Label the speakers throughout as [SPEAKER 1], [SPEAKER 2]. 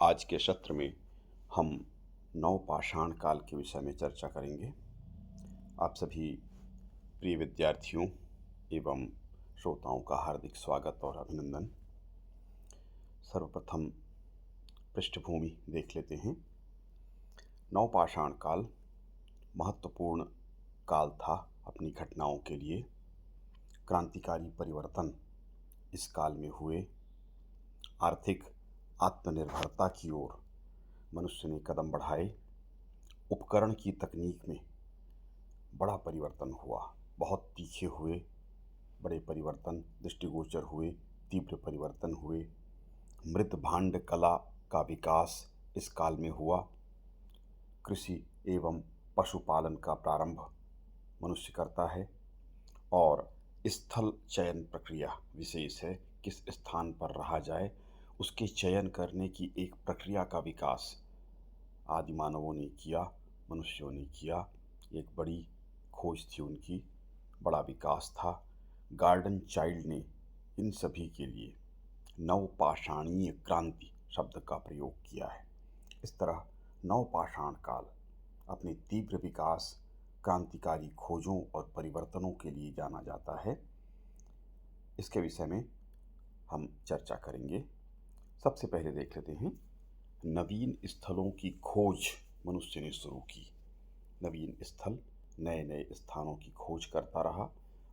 [SPEAKER 1] आज के सत्र में हम नवपाषाण काल के विषय में चर्चा करेंगे। आप सभी प्रिय विद्यार्थियों एवं श्रोताओं का हार्दिक स्वागत और अभिनंदन। सर्वप्रथम पृष्ठभूमि देख लेते हैं। नवपाषाण काल महत्वपूर्ण काल था अपनी घटनाओं के लिए। क्रांतिकारी परिवर्तन इस काल में हुए। आर्थिक आत्मनिर्भरता की ओर मनुष्य ने कदम बढ़ाए। उपकरण की तकनीक में बड़ा परिवर्तन हुआ, बहुत तीखे हुए बड़े परिवर्तन दृष्टिगोचर हुए, तीव्र परिवर्तन हुए। मृत भांड कला का विकास इस काल में हुआ। कृषि एवं पशुपालन का प्रारंभ मनुष्य करता है और स्थल चयन प्रक्रिया विशेष है। किस स्थान पर रहा जाए उसके चयन करने की एक प्रक्रिया का विकास आदि मानवों ने किया, मनुष्यों ने किया। एक बड़ी खोज थी उनकी, बड़ा विकास था। गार्डन चाइल्ड ने इन सभी के लिए नवपाषाणीय क्रांति शब्द का प्रयोग किया है। इस तरह नवपाषाण काल अपने तीव्र विकास, क्रांतिकारी खोजों और परिवर्तनों के लिए जाना जाता है। इसके विषय में हम चर्चा करेंगे। सबसे पहले देख लेते हैं, नवीन स्थलों की खोज मनुष्य ने शुरू की। नवीन स्थल, नए नए स्थानों की खोज करता रहा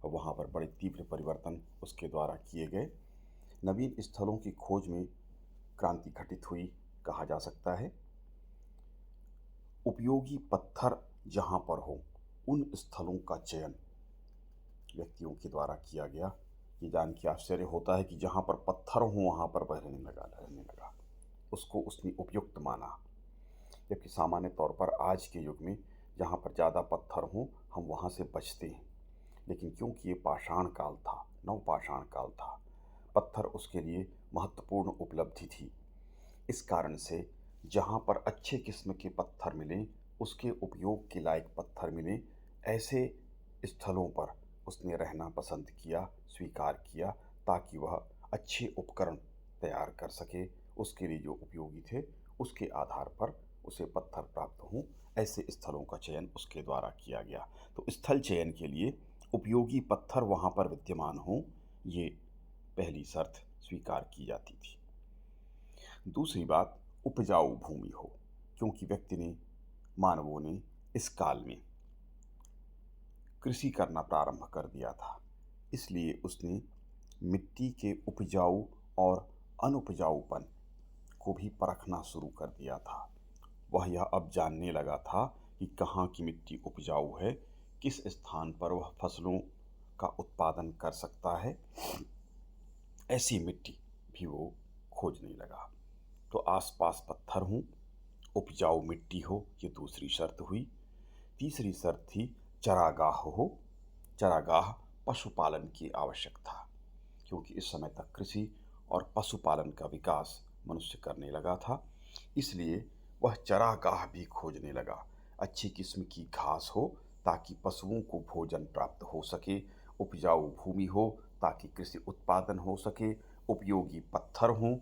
[SPEAKER 1] और वहाँ पर बड़े तीव्र परिवर्तन उसके द्वारा किए गए। नवीन स्थलों की खोज में क्रांति घटित हुई कहा जा सकता है। उपयोगी पत्थर जहाँ पर हो उन स्थलों का चयन व्यक्तियों के द्वारा किया गया। ये जान के आश्चर्य होता है कि जहाँ पर पत्थर हो वहाँ पर वह रहने लगा, उसको उसने उपयुक्त माना। जबकि सामान्य तौर पर आज के युग में जहाँ पर ज़्यादा पत्थर हों हम वहाँ से बचते हैं, लेकिन क्योंकि ये पाषाण काल था, नवपाषाण काल था, पत्थर उसके लिए महत्वपूर्ण उपलब्धि थी। इस कारण से जहाँ पर अच्छे किस्म के पत्थर मिलें, उसके उपयोग के लायक पत्थर मिलें, ऐसे स्थलों पर उसने रहना पसंद किया, स्वीकार किया, ताकि वह अच्छे उपकरण तैयार कर सके। उसके लिए जो उपयोगी थे उसके आधार पर उसे पत्थर प्राप्त हों, ऐसे स्थलों का चयन उसके द्वारा किया गया। तो स्थल चयन के लिए उपयोगी पत्थर वहाँ पर विद्यमान हों, ये पहली शर्त स्वीकार की जाती थी। दूसरी बात, उपजाऊ भूमि हो, क्योंकि व्यक्ति ने, मानवों ने इस काल में कृषि करना प्रारंभ कर दिया था। इसलिए उसने मिट्टी के उपजाऊ और अनुपजाऊपन को भी परखना शुरू कर दिया था। वह यह अब जानने लगा था कि कहाँ की मिट्टी उपजाऊ है, किस स्थान पर वह फसलों का उत्पादन कर सकता है, ऐसी मिट्टी भी वो खोजने लगा। तो आसपास पत्थर हों, उपजाऊ मिट्टी हो, ये दूसरी शर्त हुई। तीसरी शर्त थी चरागाह हो। चरागाह पशुपालन की आवश्यक था, क्योंकि इस समय तक कृषि और पशुपालन का विकास मनुष्य करने लगा था। इसलिए वह चरागाह भी खोजने लगा। अच्छी किस्म की घास हो ताकि पशुओं को भोजन प्राप्त हो सके, उपजाऊ भूमि हो ताकि कृषि उत्पादन हो सके, उपयोगी पत्थर हों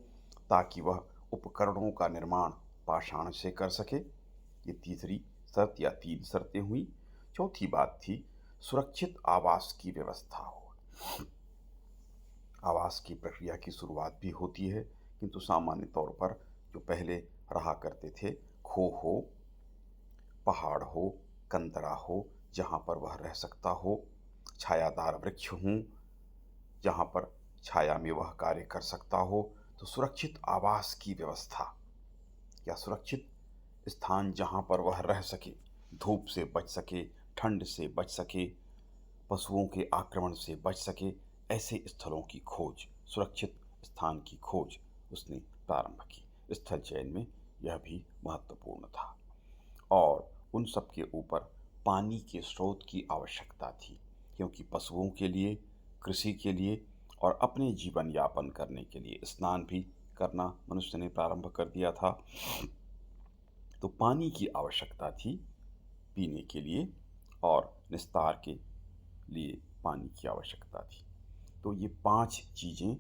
[SPEAKER 1] ताकि वह उपकरणों का निर्माण पाषाण से कर सके। ये तीसरी शर्त या तीन शर्तें हुई। चौथी बात थी सुरक्षित आवास की व्यवस्था हो। आवास की प्रक्रिया की शुरुआत भी होती है, किंतु सामान्य तौर पर जो पहले रहा करते थे, खो हो, पहाड़ हो, कंदरा हो, जहाँ पर वह रह सकता हो, छायादार वृक्ष हों जहाँ पर छाया में वह कार्य कर सकता हो। तो सुरक्षित आवास की व्यवस्था या सुरक्षित स्थान जहाँ पर वह रह सके, धूप से बच सके, ठंड से बच सके, पशुओं के आक्रमण से बच सके, ऐसे स्थलों की खोज, सुरक्षित स्थान की खोज उसने प्रारंभ की। स्थल चयन में यह भी महत्वपूर्ण था। और उन सब के ऊपर पानी के स्रोत की आवश्यकता थी, क्योंकि पशुओं के लिए, कृषि के लिए और अपने जीवन यापन करने के लिए स्नान भी करना मनुष्य ने प्रारंभ कर दिया था। तो पानी की आवश्यकता थी पीने के लिए और निस्तार के लिए पानी की आवश्यकता थी। तो ये 5 चीज़ें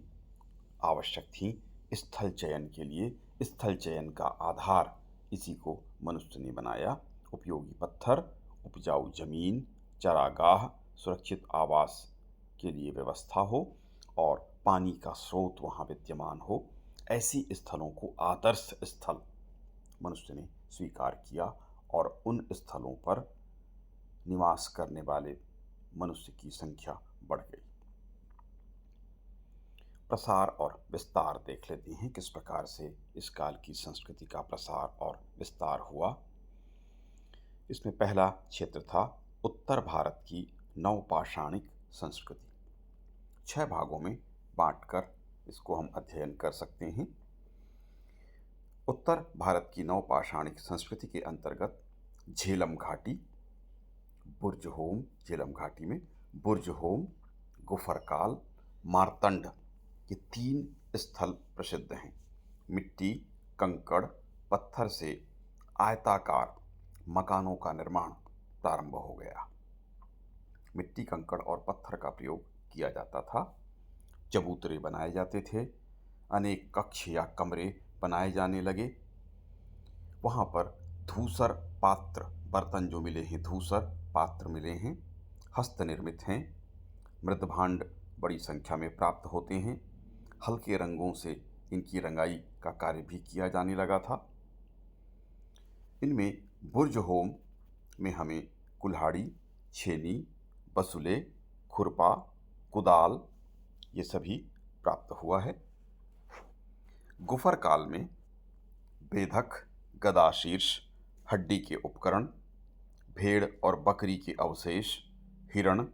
[SPEAKER 1] आवश्यक थीं स्थल चयन के लिए स्थल चयन का आधार इसी को मनुष्य ने बनाया। उपयोगी पत्थर, उपजाऊ जमीन, चारागाह, सुरक्षित आवास के लिए व्यवस्था हो और पानी का स्रोत वहाँ विद्यमान हो, ऐसी स्थलों को आदर्श स्थल मनुष्य ने स्वीकार किया और उन स्थलों पर निवास करने वाले मनुष्य की संख्या बढ़ गई। प्रसार और विस्तार देख लेते हैं, किस प्रकार से इस काल की संस्कृति का प्रसार और विस्तार हुआ। इसमें पहला क्षेत्र था उत्तर भारत की नवपाषाणिक संस्कृति। 6 भागों में बांटकर इसको हम अध्ययन कर सकते हैं। उत्तर भारत की नवपाषाणिक संस्कृति के अंतर्गत झेलम घाटी, बुर्जहोम, झेलम घाटी में बुर्जहोम, गुफरकाल, मार्तंड, ये 3 स्थल प्रसिद्ध हैं। मिट्टी, कंकड़, पत्थर से आयताकार मकानों का निर्माण प्रारंभ हो गया। मिट्टी, कंकड़ और पत्थर का प्रयोग किया जाता था। चबूतरे बनाए जाते थे, अनेक कक्ष या कमरे बनाए जाने लगे। वहाँ पर धूसर पात्र, बर्तन जो मिले हैं, धूसर पात्र मिले हैं, हस्त निर्मित हैं। मृदभांड बड़ी संख्या में प्राप्त होते हैं। हल्के रंगों से इनकी रंगाई का कार्य भी किया जाने लगा था। इनमें बुर्जहोम में हमें कुल्हाड़ी, छेनी, बसुले, खुरपा, कुदाल ये सभी प्राप्त हुआ है। गुफर काल में बेधक, गदाशीर्ष, हड्डी के उपकरण, भेड़ और बकरी के अवशेष, हिरण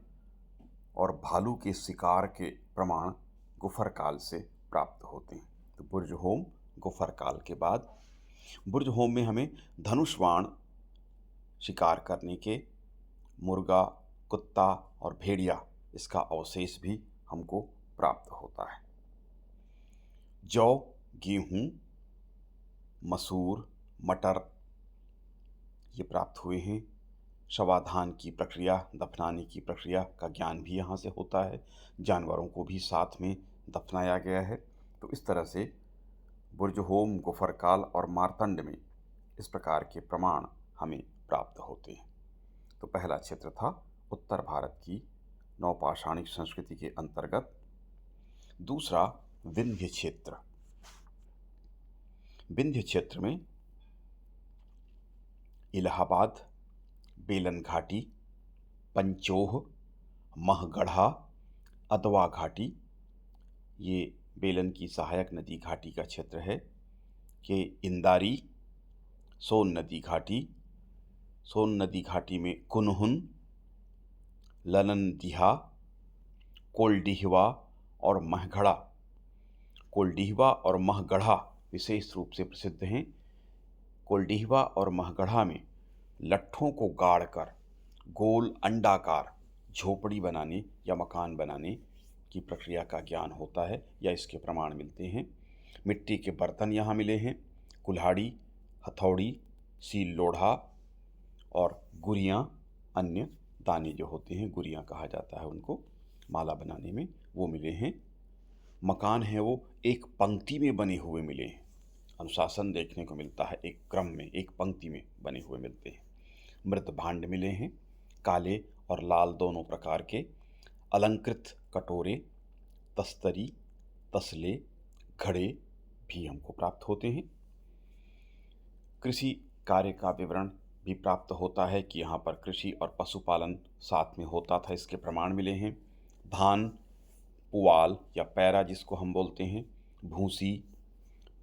[SPEAKER 1] और भालू के शिकार के प्रमाण गुफर काल से प्राप्त होते हैं। तो बुर्जहोम गुफर काल के बाद बुर्जहोम में हमें धनुष्वाण शिकार करने के, मुर्गा, कुत्ता और भेड़िया, इसका अवशेष भी हमको प्राप्त होता है। जौ, गेहूँ, मसूर, मटर ये प्राप्त हुए हैं। शवाधान की प्रक्रिया, दफनाने की प्रक्रिया का ज्ञान भी यहाँ से होता है। जानवरों को भी साथ में दफनाया गया है। तो इस तरह से बुर्जहोम, गुफरकाल और मार्तंड में इस प्रकार के प्रमाण हमें प्राप्त होते हैं। तो पहला क्षेत्र था उत्तर भारत की नवपाषाणिक संस्कृति के अंतर्गत। दूसरा विंध्य क्षेत्र। विंध्य क्षेत्र में इलाहाबाद, बेलन घाटी, पंचोह, महगढ़ा, अदवा घाटी, ये बेलन की सहायक नदी घाटी का क्षेत्र है, कि इंदारी, सोन नदी घाटी, सोन नदी घाटी में कुनहुन, ललनदिहा, कोल्डिहवा और महगढ़ा। कोल्डिहवा और महगढ़ा विशेष रूप से प्रसिद्ध हैं। कोल्डिहवा और महगढ़ा में लट्ठों को गाड़कर गोल अंडाकार झोपड़ी बनाने या मकान बनाने की प्रक्रिया का ज्ञान होता है या इसके प्रमाण मिलते हैं। मिट्टी के बर्तन यहाँ मिले हैं, कुल्हाड़ी, हथौड़ी, सील लोढ़ा और गुरियाँ, अन्य दाने जो होते हैं, गुरियाँ कहा जाता है उनको, माला बनाने में, वो मिले हैं। मकान है वो एक पंक्ति में बने हुए मिले हैं। अनुशासन देखने को मिलता है, एक क्रम में, एक पंक्ति में बने हुए मिलते हैं। मृत भांड मिले हैं, काले और लाल दोनों प्रकार के। अलंकृत कटोरे, तस्तरी, तसले, घड़े भी हमको प्राप्त होते हैं। कृषि कार्य का विवरण भी प्राप्त होता है कि यहाँ पर कृषि और पशुपालन साथ में होता था, इसके प्रमाण मिले हैं। धान, पुआल या पैरा जिसको हम बोलते हैं, भूसी,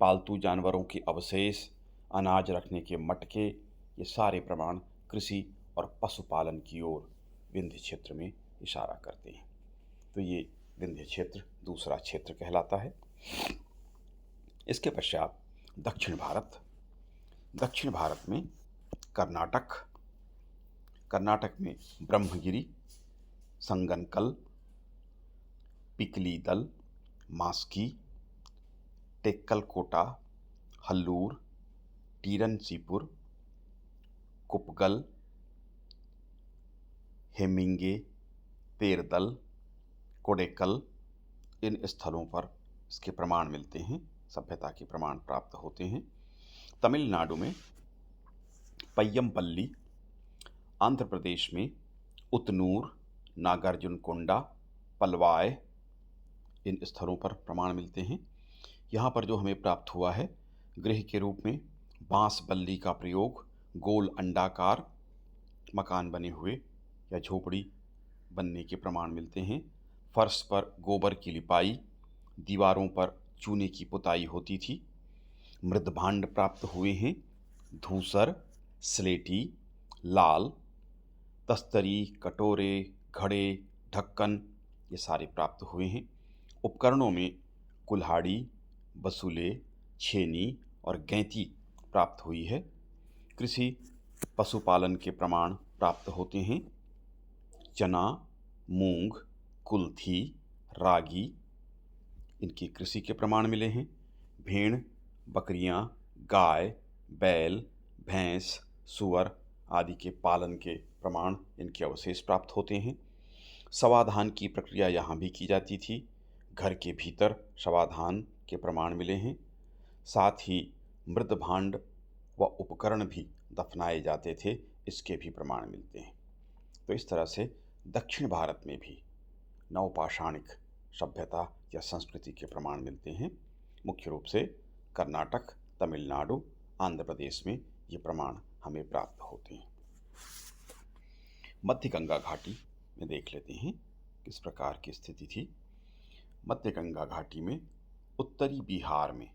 [SPEAKER 1] पालतू जानवरों के अवशेष, अनाज रखने के मटके, ये सारे प्रमाण कृषि और पशुपालन की ओर विंध्य क्षेत्र में इशारा करते हैं। तो ये विंध्य क्षेत्र दूसरा क्षेत्र कहलाता है। इसके पश्चात दक्षिण भारत। दक्षिण भारत में कर्नाटक, कर्नाटक में ब्रह्मगिरी, संगनकल, पिकली दल, मास्की, टेक्कलकोटा, हल्लूर, टीरनसीपुर, कुपगल, हेमिंगे, तेरदल, कोडेकल, इन स्थलों पर इसके प्रमाण मिलते हैं। सभ्यता के प्रमाण प्राप्त होते हैं। तमिलनाडु में पय्यमपल्ली, आंध्र प्रदेश में उतनूर, नागार्जुनकोंडा, पलवाय, इन स्थलों पर प्रमाण मिलते हैं। यहाँ पर जो हमें प्राप्त हुआ है, गृह के रूप में बांस बल्ली का प्रयोग, गोल अंडाकार मकान बने हुए या झोपड़ी बनने के प्रमाण मिलते हैं। फर्श पर गोबर की लिपाई, दीवारों पर चूने की पुताई होती थी। मृदभांड प्राप्त हुए हैं, धूसर, स्लेटी, लाल, तस्तरी, कटोरे, घड़े, ढक्कन, ये सारे प्राप्त हुए हैं। उपकरणों में कुल्हाड़ी, बसुले, छेनी और गैंती प्राप्त हुई है। कृषि पशुपालन के प्रमाण प्राप्त होते हैं। चना, मूंग, कुल्थी, रागी, इनकी कृषि के प्रमाण मिले हैं। भेड़, बकरियां, गाय, बैल, भैंस, सुअर आदि के पालन के प्रमाण, इनके अवशेष प्राप्त होते हैं। समाधान की प्रक्रिया यहाँ भी की जाती थी। घर के भीतर समाधान के प्रमाण मिले हैं। साथ ही मृदभांड व उपकरण भी दफनाए जाते थे, इसके भी प्रमाण मिलते हैं। तो इस तरह से दक्षिण भारत में भी नवपाषाणिक सभ्यता या संस्कृति के प्रमाण मिलते हैं। मुख्य रूप से कर्नाटक, तमिलनाडु, आंध्र प्रदेश में ये प्रमाण हमें प्राप्त होते हैं। मध्य गंगा घाटी में देख लेते हैं किस प्रकार की स्थिति थी। मध्य गंगा घाटी में उत्तरी बिहार में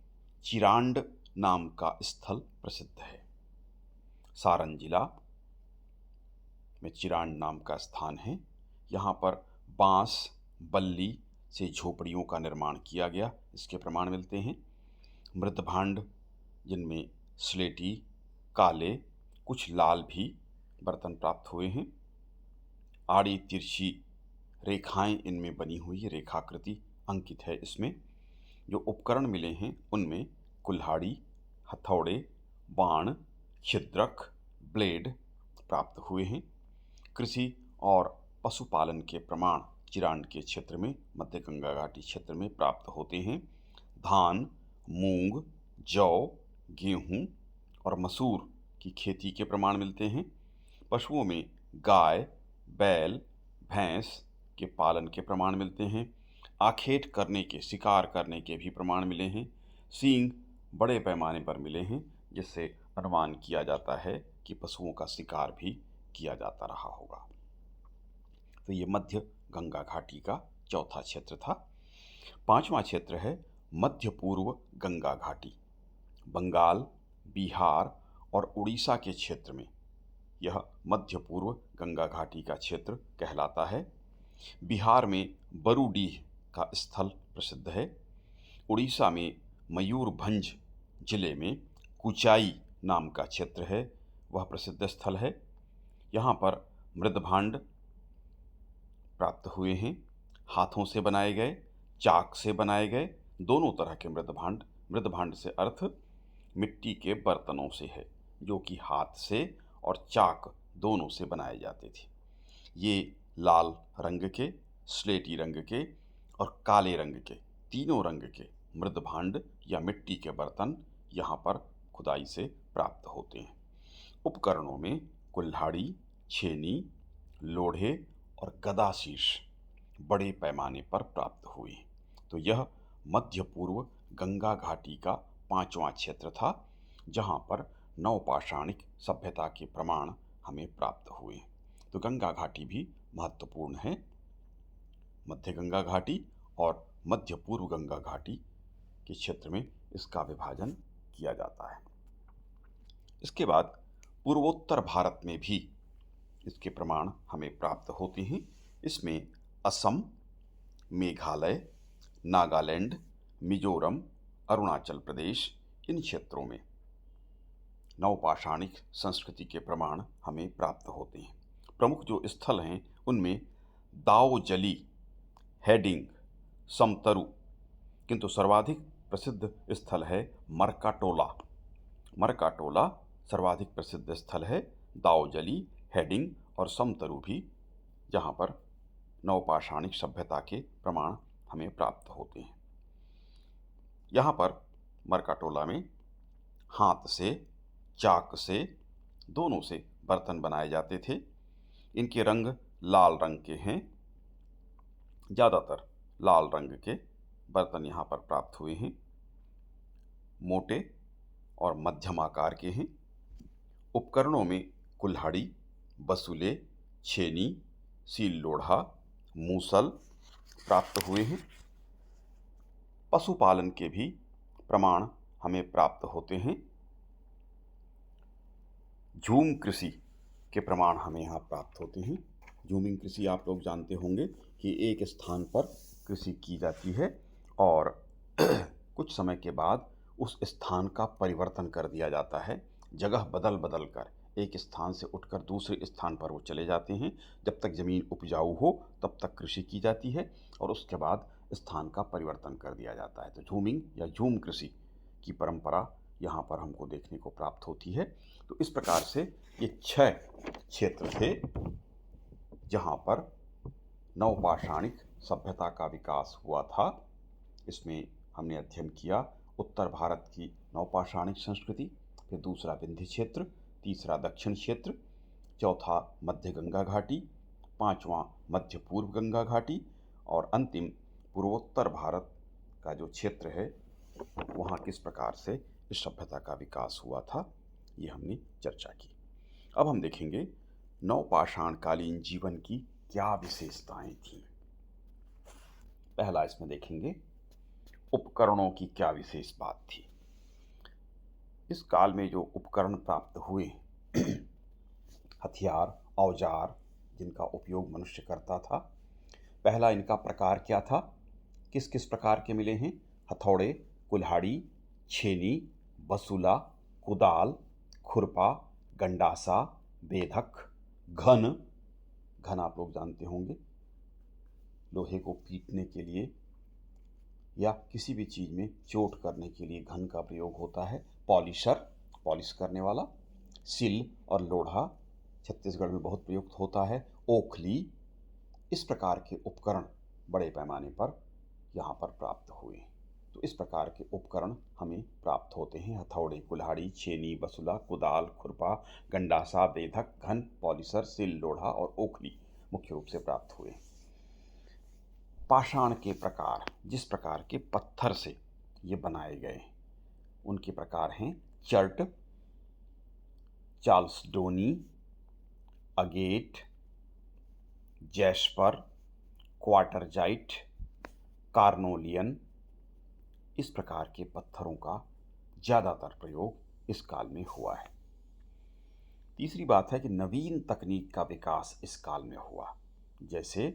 [SPEAKER 1] चिरांड नाम का स्थल प्रसिद्ध है। सारण जिला में चिरांड नाम का स्थान है। यहाँ पर बांस बल्ली से झोपड़ियों का निर्माण किया गया, इसके प्रमाण मिलते हैं। मृदभांड, जिनमें स्लेटी, काले, कुछ लाल भी बर्तन प्राप्त हुए हैं। आड़ी तिरछी रेखाएं इनमें बनी हुई है, रेखाकृति अंकित है इसमें। जो उपकरण मिले हैं उनमें कुल्हाड़ी, हथौड़े, बाण, छिद्रक, ब्लेड प्राप्त हुए हैं। कृषि और पशुपालन के प्रमाण चिरांड के क्षेत्र में, मध्य गंगा घाटी क्षेत्र में प्राप्त होते हैं। धान, मूंग, जौ, गेहूं और मसूर की खेती के प्रमाण मिलते हैं। पशुओं में गाय, बैल, भैंस के पालन के प्रमाण मिलते हैं। आखेट करने के, शिकार करने के भी प्रमाण मिले हैं। सींग बड़े पैमाने पर मिले हैं, जिससे अनुमान किया जाता है कि पशुओं का शिकार भी किया जाता रहा होगा। तो ये मध्य गंगा घाटी का चौथा क्षेत्र था। पांचवा क्षेत्र है मध्य पूर्व गंगा घाटी। बंगाल, बिहार और उड़ीसा के क्षेत्र में यह मध्य पूर्व गंगा घाटी का क्षेत्र कहलाता है। बिहार में बरूडीह का स्थल प्रसिद्ध है। उड़ीसा में मयूरभंज जिले में कुचाई नाम का क्षेत्र है, वह प्रसिद्ध स्थल है। यहाँ पर मृदभांड प्राप्त हुए हैं, हाथों से बनाए गए, चाक से बनाए गए, दोनों तरह के मृदभांड। मृदभांड से अर्थ मिट्टी के बर्तनों से है, जो कि हाथ से और चाक दोनों से बनाए जाते थे। ये लाल रंग के, स्लेटी रंग के और काले रंग के, तीनों रंग के मृदभांड या मिट्टी के बर्तन यहाँ पर खुदाई से प्राप्त होते हैं। उपकरणों में कुल्हाड़ी, छेनी, लोढ़े और गदाशीश बड़े पैमाने पर प्राप्त हुए। तो यह मध्य पूर्व गंगा घाटी का पांचवा क्षेत्र था, जहाँ पर नवपाषाणिक सभ्यता के प्रमाण हमें प्राप्त हुए। तो गंगा घाटी भी महत्वपूर्ण है। मध्य गंगा घाटी और मध्य पूर्व गंगा घाटी के क्षेत्र में इसका विभाजन किया जाता है। इसके बाद पूर्वोत्तर भारत में भी इसके प्रमाण हमें प्राप्त होते हैं। इसमें असम, मेघालय, नागालैंड, मिजोरम, अरुणाचल प्रदेश, इन क्षेत्रों में नवपाषाणिक संस्कृति के प्रमाण हमें प्राप्त होते हैं। प्रमुख जो स्थल हैं उनमें दाओजली, हेडिंग, समतरु, किंतु सर्वाधिक प्रसिद्ध स्थल है मरकाटोला। मरकाटोला सर्वाधिक प्रसिद्ध स्थल है। दाओजली, हेडिंग और समतरु भी, जहाँ पर नवपाषाणिक सभ्यता के प्रमाण हमें प्राप्त होते हैं। यहाँ पर मरकाटोला में हाथ से, चाक से, दोनों से बर्तन बनाए जाते थे। इनके रंग लाल रंग के हैं। ज़्यादातर लाल रंग के बर्तन यहाँ पर प्राप्त हुए हैं। मोटे और मध्यम आकार के हैं। उपकरणों में कुल्हाड़ी, बसुले, छेनी, सील लोढ़ा, मूसल प्राप्त हुए हैं। पशुपालन के भी प्रमाण हमें प्राप्त होते हैं। झूम कृषि के प्रमाण हमें यहाँ प्राप्त होते हैं। झूमिंग कृषि आप लोग जानते होंगे कि एक स्थान पर कृषि की जाती है और कुछ समय के बाद उस स्थान का परिवर्तन कर दिया जाता है। जगह बदल बदल कर एक स्थान से उठकर दूसरे स्थान पर वो चले जाते हैं। जब तक ज़मीन उपजाऊ हो तब तक कृषि की जाती है और उसके बाद स्थान का परिवर्तन कर दिया जाता है। तो झूमिंग या झूम कृषि की परंपरा यहाँ पर हमको देखने को प्राप्त होती है। तो इस प्रकार से ये 6 क्षेत्र थे जहाँ पर नवपाषाणिक सभ्यता का विकास हुआ था। इसमें हमने अध्ययन किया उत्तर भारत की नवपाषाणिक संस्कृति, फिर दूसरा विंध्य क्षेत्र, तीसरा दक्षिण क्षेत्र, चौथा मध्य गंगा घाटी, पांचवा मध्य पूर्व गंगा घाटी और अंतिम पूर्वोत्तर भारत का जो क्षेत्र है वहाँ किस प्रकार से इस सभ्यता का विकास हुआ था, ये हमने चर्चा की। अब हम देखेंगे नवपाषाणकालीन जीवन की क्या विशेषताएं थीं। पहला इसमें देखेंगे उपकरणों की क्या विशेष बात थी। इस काल में जो उपकरण प्राप्त हुए, हथियार, औजार जिनका उपयोग मनुष्य करता था, पहला इनका प्रकार क्या था, किस किस प्रकार के मिले हैं। हथौड़े, कुल्हाड़ी, छेनी, बसुला, कुदाल, खुरपा, गंडासा, बेधक, घन। घन आप लोग जानते होंगे, लोहे को पीटने के लिए या किसी भी चीज़ में चोट करने के लिए घन का प्रयोग होता है। पॉलिशर, पॉलिश करने वाला। सिल और लोढ़ा छत्तीसगढ़ में बहुत प्रयुक्त होता है। ओखली, इस प्रकार के उपकरण बड़े पैमाने पर यहाँ पर प्राप्त हुए। तो इस प्रकार के उपकरण हमें प्राप्त होते हैं। हथौड़े, कुल्हाड़ी, छेनी, बसुला, कुदाल, खुरपा, गंडासा, बेधक, घन, पॉलिशर, सिल, लोढ़ा और ओखली मुख्य रूप से प्राप्त हुए। पाषाण के प्रकार, जिस प्रकार के पत्थर से ये बनाए गए उनके प्रकार हैं चर्ट, चार्ल्सडोनी, अगेट, जैस्पर, क्वार्टरजाइट, कार्नोलियन। इस प्रकार के पत्थरों का ज़्यादातर प्रयोग इस काल में हुआ है। तीसरी बात है कि नवीन तकनीक का विकास इस काल में हुआ। जैसे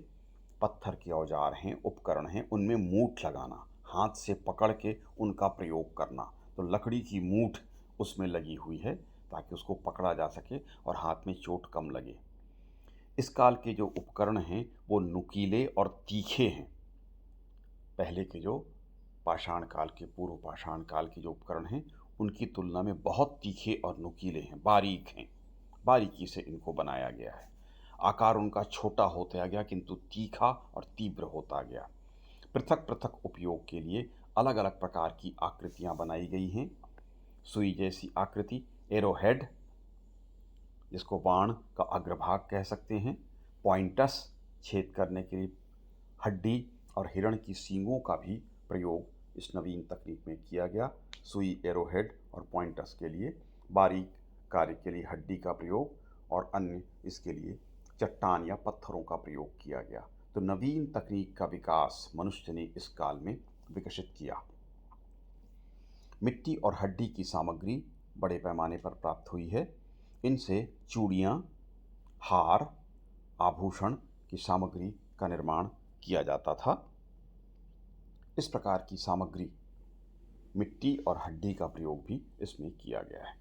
[SPEAKER 1] पत्थर के औजार हैं, उपकरण हैं, उनमें मूठ लगाना, हाथ से पकड़ के उनका प्रयोग करना। तो लकड़ी की मूठ उसमें लगी हुई है ताकि उसको पकड़ा जा सके और हाथ में चोट कम लगे। इस काल के जो उपकरण हैं वो नुकीले और तीखे हैं। पहले के जो पाषाण काल के, पूर्व पाषाण काल के जो उपकरण हैं उनकी तुलना में बहुत तीखे और नुकीले हैं, बारीक हैं। बारीकी से इनको बनाया गया है। आकार उनका छोटा होता गया किंतु तीखा और तीव्र होता गया। पृथक पृथक उपयोग के लिए अलग अलग प्रकार की आकृतियां बनाई गई हैं। सुई जैसी आकृति, एरोहेड जिसको बाण का अग्रभाग कह सकते हैं, पॉइंटस छेद करने के लिए, हड्डी और हिरण की सींगों का भी प्रयोग इस नवीन तकनीक में किया गया। सुई, एरोहेड और पॉइंटस के लिए, बारीक कार्य के लिए हड्डी का प्रयोग और अन्य इसके लिए चट्टान या पत्थरों का प्रयोग किया गया। तो नवीन तकनीक का विकास मनुष्य ने इस काल में विकसित किया। मिट्टी और हड्डी की सामग्री बड़े पैमाने पर प्राप्त हुई है। इनसे चूड़ियाँ, हार, आभूषण की सामग्री का निर्माण किया जाता था। इस प्रकार की सामग्री, मिट्टी और हड्डी का प्रयोग भी इसमें किया गया है।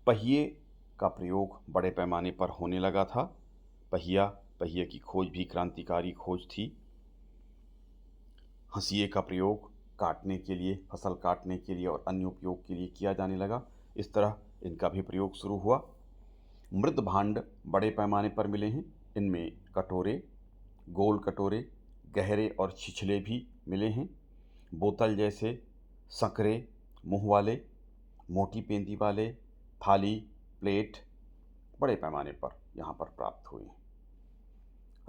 [SPEAKER 1] पहिए का प्रयोग बड़े पैमाने पर होने लगा था। पहिए की खोज भी क्रांतिकारी खोज थी। हंसिए का प्रयोग काटने के लिए, फसल काटने के लिए और अन्य उपयोग के लिए किया जाने लगा। इस तरह इनका भी प्रयोग शुरू हुआ। मृद भांड बड़े पैमाने पर मिले हैं। इनमें कटोरे, गोल कटोरे, गहरे और छिछले भी मिले हैं। बोतल जैसे, सकरे मुंह वाले, मोटी पेंदी वाले, थाली, प्लेट बड़े पैमाने पर यहाँ पर प्राप्त हुए हैं।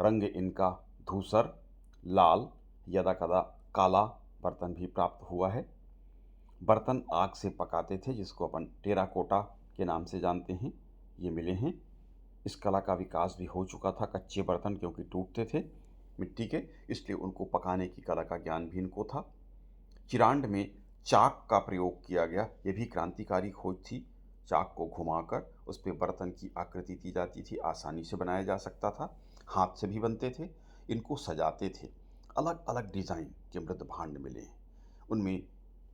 [SPEAKER 1] रंग इनका धूसर, लाल, यदा-कदा काला बर्तन भी प्राप्त हुआ है। बर्तन आग से पकाते थे, जिसको अपन टेराकोटा के नाम से जानते हैं, ये मिले हैं। इस कला का विकास भी हो चुका था। कच्चे बर्तन क्योंकि टूटते थे मिट्टी के, इसलिए उनको पकाने की कला का ज्ञान भी इनको था। चिरांद में चाक का प्रयोग किया गया, ये भी क्रांतिकारी खोज थी। चाक को घुमाकर उस पर बर्तन की आकृति दी जाती थी, आसानी से बनाया जा सकता था। हाथ से भी बनते थे, इनको सजाते थे। अलग अलग डिज़ाइन के मृद भांड मिले हैं, उनमें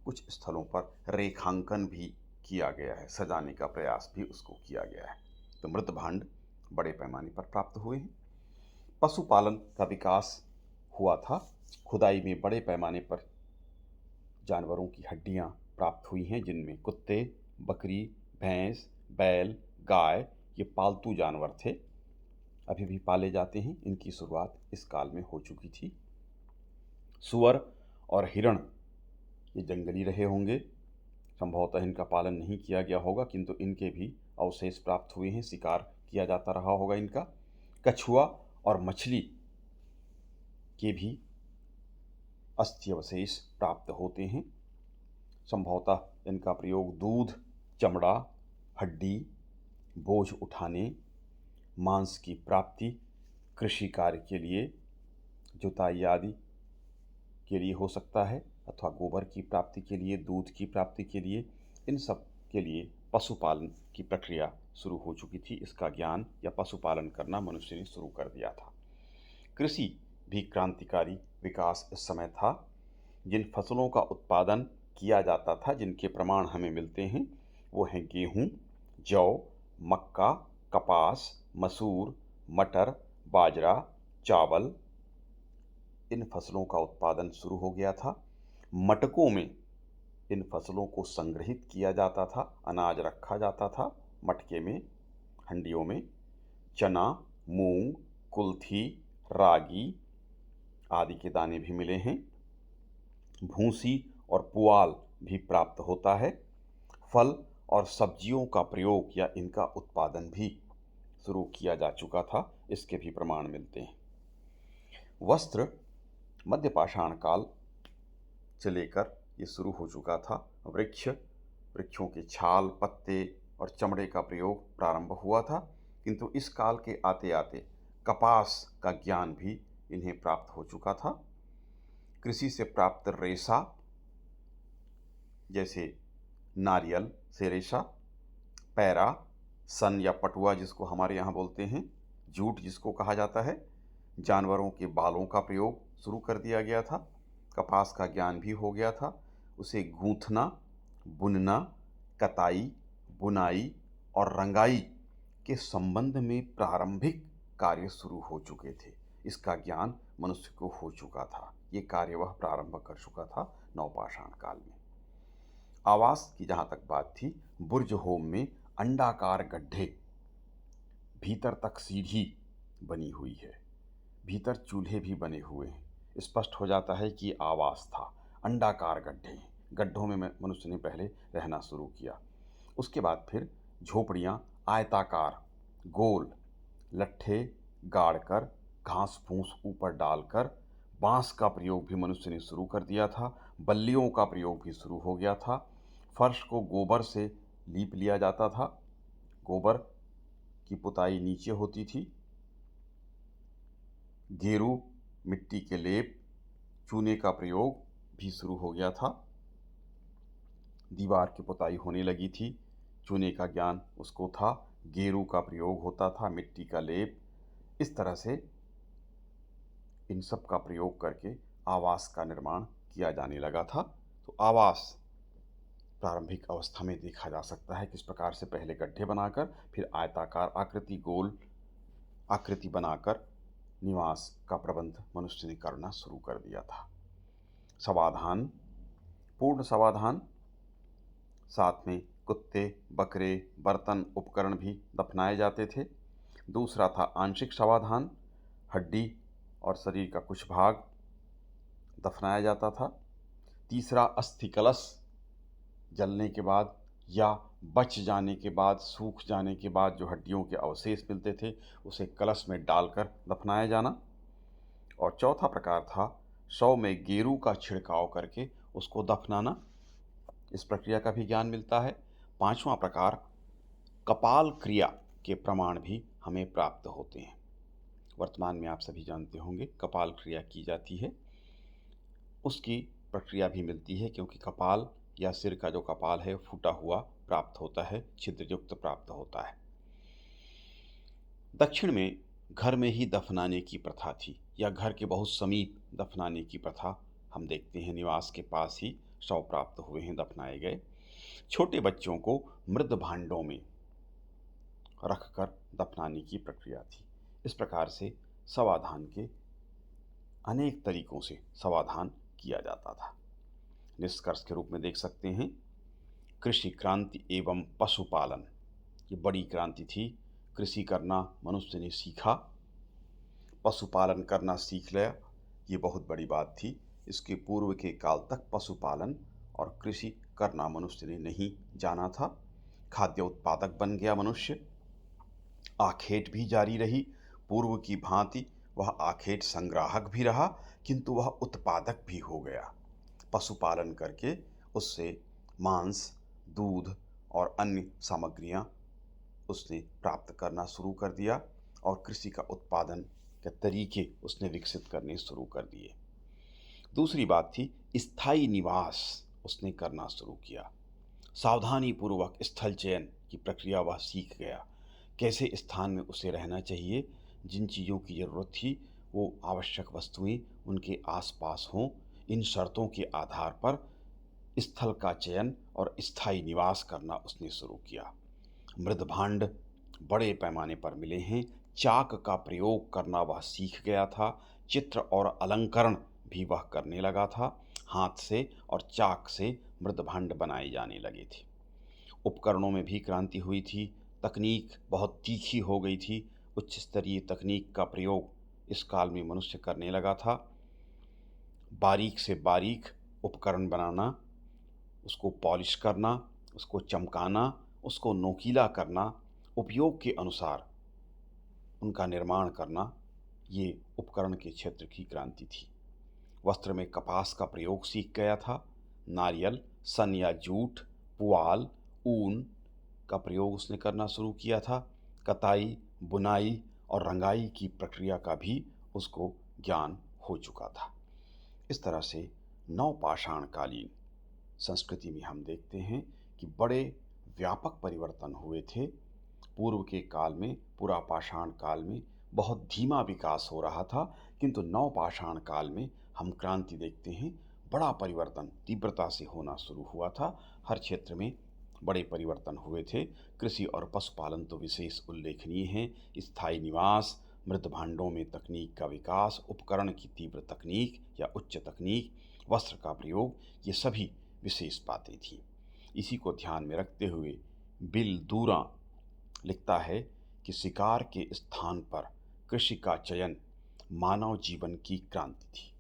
[SPEAKER 1] कुछ स्थलों पर रेखांकन भी किया गया है, सजाने का प्रयास भी उसको किया गया है। तो मृद भांड बड़े पैमाने पर प्राप्त हुए हैं। पशुपालन का विकास हुआ था। खुदाई में बड़े पैमाने पर जानवरों की हड्डियां प्राप्त हुई हैं, जिनमें कुत्ते, बकरी, भैंस, बैल, गाय ये पालतू जानवर थे, अभी भी पाले जाते हैं। इनकी शुरुआत इस काल में हो चुकी थी। सुअर और हिरण ये जंगली रहे होंगे, संभवतः इनका पालन नहीं किया गया होगा, किंतु इनके भी अवशेष प्राप्त हुए हैं, शिकार किया जाता रहा होगा इनका। कछुआ और मछली के भी अस्थि अवशेष प्राप्त होते हैं। संभवतः इनका प्रयोग दूध, चमड़ा, हड्डी, बोझ उठाने, मांस की प्राप्ति, कृषि कार्य के लिए, जुताई आदि के लिए हो सकता है, अथवा गोबर की प्राप्ति के लिए, दूध की प्राप्ति के लिए। इन सब के लिए पशुपालन की प्रक्रिया शुरू हो चुकी थी। इसका ज्ञान या पशुपालन करना मनुष्य ने शुरू कर दिया था। कृषि भी क्रांतिकारी विकास इस समय था। जिन फसलों का उत्पादन किया जाता था, जिनके प्रमाण हमें मिलते हैं, वो हैं गेहूँ, जौ, मक्का, कपास, मसूर, मटर, बाजरा, चावल। इन फसलों का उत्पादन शुरू हो गया था। मटकों में इन फसलों को संग्रहित किया जाता था, अनाज रखा जाता था मटके में, हंडियों में। चना, मूंग, कुल्थी, रागी आदि के दाने भी मिले हैं। भूसी और पुआल भी प्राप्त होता है। फल और सब्जियों का प्रयोग या इनका उत्पादन भी शुरू किया जा चुका था, इसके भी प्रमाण मिलते हैं। वस्त्र मध्यपाषाण काल से लेकर ये शुरू हो चुका था। वृक्षों के छाल, पत्ते और चमड़े का प्रयोग प्रारंभ हुआ था, किंतु इस काल के आते आते कपास का ज्ञान भी इन्हें प्राप्त हो चुका था। कृषि से प्राप्त रेशा, जैसे नारियल से रेशा, पैरा, सन या पटुआ जिसको हमारे यहाँ बोलते हैं, जूट जिसको कहा जाता है, जानवरों के बालों का प्रयोग शुरू कर दिया गया था। कपास का ज्ञान भी हो गया था। उसे गूंथना, बुनना, कताई, बुनाई और रंगाई के संबंध में प्रारंभिक कार्य शुरू हो चुके थे। इसका ज्ञान मनुष्य को हो चुका था। ये कार्य वह प्रारंभ कर चुका था नवपाषाण काल में। आवास की जहाँ तक बात थी, बुर्ज होम में अंडाकार गड्ढे, भीतर तक सीढ़ी बनी हुई है, भीतर चूल्हे भी बने हुए हैं। स्पष्ट हो जाता है कि आवास था। अंडाकार गड्ढे, गड्ढों में मनुष्य ने पहले रहना शुरू किया। उसके बाद फिर झोपड़ियाँ आयताकार, गोल, लट्ठे गाड़कर, घास फूस ऊपर डालकर, बांस का प्रयोग भी मनुष्य ने शुरू कर दिया था। बल्लियों का प्रयोग भी शुरू हो गया था। फर्श को गोबर से लीप लिया जाता था। गोबर की पुताई नीचे होती थी। गेरू, मिट्टी के लेप, चूने का प्रयोग भी शुरू हो गया था। दीवार की पुताई होने लगी थी, चूने का ज्ञान उसको था, गेरू का प्रयोग होता था, मिट्टी का लेप। इस तरह से इन सब का प्रयोग करके आवास का निर्माण किया जाने लगा था। तो आवास प्रारंभिक अवस्था में देखा जा सकता है किस प्रकार से पहले गड्ढे बनाकर, फिर आयताकार आकृति, गोल आकृति बनाकर निवास का प्रबंध मनुष्य ने करना शुरू कर दिया था। समाधान, पूर्ण समाधान, साथ में कुत्ते, बकरे, बर्तन, उपकरण भी दफनाए जाते थे। दूसरा था आंशिक समाधान, हड्डी और शरीर का कुछ भाग दफनाया जाता था। तीसरा अस्थि कलश, जलने के बाद या बच जाने के बाद, सूख जाने के बाद जो हड्डियों के अवशेष मिलते थे, उसे कलश में डालकर दफनाया जाना। और चौथा प्रकार था शव में गेरू का छिड़काव करके उसको दफनाना। इस प्रक्रिया का भी ज्ञान मिलता है। पांचवा प्रकार कपाल क्रिया के प्रमाण भी हमें प्राप्त होते हैं। वर्तमान में आप सभी जानते होंगे कपाल क्रिया की जाती है, उसकी प्रक्रिया भी मिलती है, क्योंकि कपाल या सिर का जो कपाल है फूटा हुआ प्राप्त होता है, छिद्रयुक्त प्राप्त होता है। दक्षिण में घर में ही दफनाने की प्रथा थी, या घर के बहुत समीप दफनाने की प्रथा हम देखते हैं। निवास के पास ही शव प्राप्त हुए हैं, दफनाए गए। छोटे बच्चों को मृद भांडों में रखकर दफनाने की प्रक्रिया थी। इस प्रकार से समाधान के अनेक तरीकों से समाधान किया जाता था। निष्कर्ष के रूप में देख सकते हैं, कृषि क्रांति एवं पशुपालन, ये बड़ी क्रांति थी। कृषि करना मनुष्य ने सीखा, पशुपालन करना सीख लिया, ये बहुत बड़ी बात थी। इसके पूर्व के काल तक पशुपालन और कृषि करना मनुष्य ने नहीं जाना था। खाद्य उत्पादक बन गया मनुष्य। आखेट भी जारी रही, पूर्व की भांति वह आखेट संग्राहक भी रहा, किंतु वह उत्पादक भी हो गया। पशुपालन करके उससे मांस, दूध और अन्य सामग्रियां उसने प्राप्त करना शुरू कर दिया, और कृषि का उत्पादन के तरीके उसने विकसित करने शुरू कर दिए। दूसरी बात थी स्थायी निवास उसने करना शुरू किया। सावधानी पूर्वक स्थल चयन की प्रक्रिया वह सीख गया। कैसे स्थान में उसे रहना चाहिए, जिन चीज़ों की ज़रूरत थी वो आवश्यक वस्तुएं उनके आसपास हों, इन शर्तों के आधार पर स्थल का चयन और स्थायी निवास करना उसने शुरू किया। मृदभांड बड़े पैमाने पर मिले हैं। चाक का प्रयोग करना वह सीख गया था। चित्र और अलंकरण भी वह करने लगा था। हाथ से और चाक से मृदभांड बनाए जाने लगे थे। उपकरणों में भी क्रांति हुई थी। तकनीक बहुत तीखी हो गई थी। उच्च स्तरीय तकनीक का प्रयोग इस काल में मनुष्य करने लगा था। बारीक से बारीक उपकरण बनाना, उसको पॉलिश करना, उसको चमकाना, उसको नोकीला करना, उपयोग के अनुसार उनका निर्माण करना, ये उपकरण के क्षेत्र की क्रांति थी। वस्त्र में कपास का प्रयोग सीख गया था। नारियल, सन या जूट, पुआल, ऊन का प्रयोग उसने करना शुरू किया था। कताई, बुनाई और रंगाई की प्रक्रिया का भी उसको ज्ञान हो चुका था। इस तरह से नवपाषाणकालीन संस्कृति में हम देखते हैं कि बड़े व्यापक परिवर्तन हुए थे। पूर्व के काल में, पुरापाषाण काल में बहुत धीमा विकास हो रहा था, किंतु नवपाषाण काल में हम क्रांति देखते हैं, बड़ा परिवर्तन तीव्रता से होना शुरू हुआ था। हर क्षेत्र में बड़े परिवर्तन हुए थे। कृषि और पशुपालन तो विशेष उल्लेखनीय हैं। स्थायी निवास, मृत भांडों में तकनीक का विकास, उपकरण की तीव्र तकनीक या उच्च तकनीक, वस्त्र का प्रयोग, ये सभी विशेष बातें थीं। इसी को ध्यान में रखते हुए बिल दूरा लिखता है कि शिकार के स्थान पर कृषि का चयन मानव जीवन की क्रांति थी।